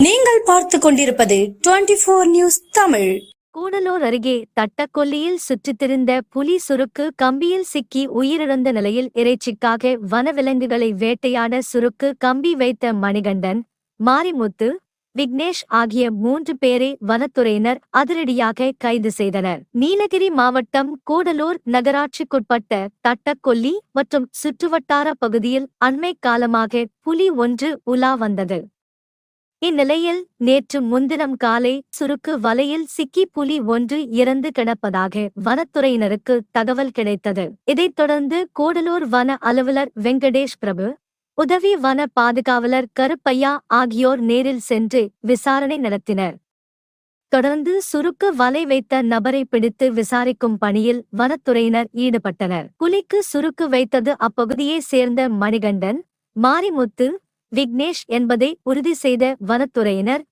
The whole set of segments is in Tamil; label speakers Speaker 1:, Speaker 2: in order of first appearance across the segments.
Speaker 1: நீங்கள் பார்த்துக் கொண்டிருப்பது 24 நியூஸ் தமிழ்.
Speaker 2: கூடலூர் அருகே தட்டக்கொல்லியில் சுற்றித் திரிந்த புலி சுருக்கு கம்பியில் சிக்கி உயிரிழந்த நிலையில் இறைச்சிக்காக வனவிலங்குகளை வேட்டையாட சுருக்கு கம்பி வைத்த மணிகண்டன், மாரிமுத்து, விக்னேஷ் ஆகிய 3 பேரை வனத்துறையினர் அதிரடியாக கைது செய்தனர். நீலகிரி மாவட்டம் கூடலூர் நகராட்சிக்குட்பட்ட தட்டக்கொல்லி மற்றும் சுற்றுவட்டார பகுதியில் அண்மைக் காலமாக புலி ஒன்று உலா வந்தது. இந்நிலையில் நேற்று முன்தினம் காலை சுருக்கு வலையில் சிக்கி புலி ஒன்று இறந்து கிடப்பதாக வனத்துறையினருக்கு தகவல் கிடைத்தது. இதைத் தொடர்ந்து கூடலூர் வன அலுவலர் வெங்கடேஷ் பிரபு, உதவி வன பாதுகாவலர் கருப்பையா ஆகியோர் நேரில் சென்று விசாரணை நடத்தினர். தொடர்ந்து சுருக்கு வலை வைத்த நபரை பிடித்து விசாரிக்கும் பணியில் வனத்துறையினர் ஈடுபட்டனர். புலிக்கு சுருக்கு வைத்தது அப்பகுதியைச் சேர்ந்த மணிகண்டன், மாரிமுத்து, விக்னேஷ் என்பதை உறுதி செய்த வனத்துறையினர்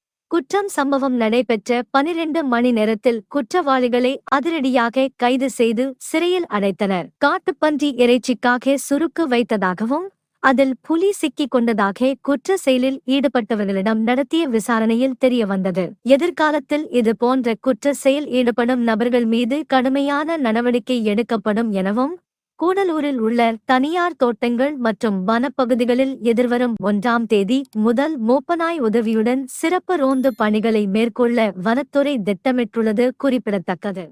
Speaker 2: சம்பவம் நடைபெற்ற 12 மணி நேரத்தில் குற்றவாளிகளை அதிரடியாக கைது செய்து சிறையில் அடைத்தனர். காட்டுப்பன்றி இறைச்சிக்காக சுருக்கு வைத்ததாகவும் அதில் புலி சிக்கிக் கொண்டதாக குற்ற செயலில் ஈடுபட்டவர்களிடம் நடத்திய விசாரணையில் தெரியவந்தது. எதிர்காலத்தில் இது போன்ற குற்ற செயல் ஈடுபடும் நபர்கள் மீது கடுமையான நடவடிக்கை எடுக்கப்படும் எனவும், கூடலூரில் உள்ள தனியார் தோட்டங்கள் மற்றும் வனப்பகுதிகளில் எதிர்வரும் 1ஆம் தேதி முதல் மோப்பநாய் உதவியுடன் சிறப்பு ரோந்து பணிகளை மேற்கொள்ள வனத்துறை திட்டமிட்டுள்ளது குறிப்பிடத்தக்கது.